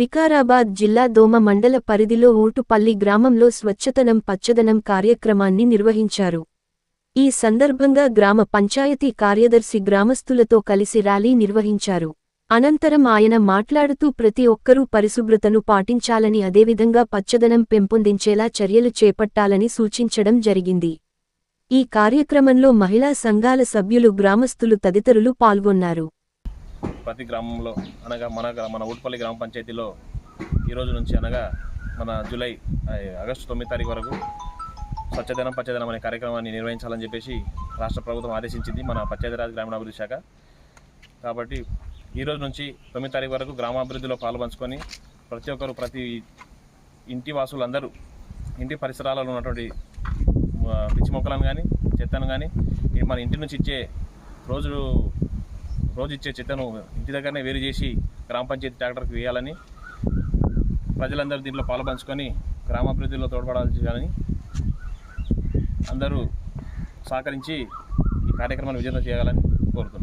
వికారాబాద్ జిల్లా దోమ మండల పరిధిలో ఊటుపల్లి గ్రామంలో స్వచ్ఛతనం పచ్చదనం కార్యక్రమాన్ని నిర్వహించారు. ఈ సందర్భంగా గ్రామ పంచాయతీ కార్యదర్శి గ్రామస్తులతో కలిసి ర్యాలీ నిర్వహించారు. అనంతరం ఆయన మాట్లాడుతూ ప్రతి ఒక్కరూ పరిశుభ్రతను పాటించాలని అదేవిధంగా పచ్చదనం పెంపొందించేలా చర్యలు చేపట్టాలని సూచించడం జరిగింది. ఈ కార్యక్రమంలో మహిళా సంఘాల సభ్యులు గ్రామస్తులు తదితరులు పాల్గొన్నారు. ప్రతి గ్రామంలో అనగా మన ఊటుపల్లి గ్రామ పంచాయతీలో ఈరోజు నుంచి అనగా మన ఆగస్టు 9 తారీఖు వరకు స్వచ్ఛదనం పచ్చదనం అనే కార్యక్రమాన్ని నిర్వహించాలని చెప్పేసి రాష్ట్ర ప్రభుత్వం ఆదేశించింది మన పంచాయతీరాజ్ గ్రామీణాభివృద్ధి శాఖ. కాబట్టి ఈరోజు నుంచి 9 తారీఖు వరకు గ్రామాభివృద్ధిలో పాల్పంచుకొని ప్రతి ఒక్కరు ప్రతి ఇంటి వాసులందరూ ఇంటి పరిసరాలలో ఉన్నటువంటి పిచ్చి మొక్కలను కానీ చెత్తను కానీ మన ఇంటి నుంచి ఇచ్చే రోజు ఇచ్చే చెత్తను ఇంటి దగ్గరనే వేరు చేసి గ్రామ పంచాయతీ ట్రాక్టర్కి వేయాలని ప్రజలందరూ దీంట్లో పాల్పంచుకొని గ్రామాభివృద్ధిలో తోడ్పడాలని అందరూ సహకరించి ఈ కార్యక్రమాన్ని విజయవంతం చేయాలని కోరుతున్నాను.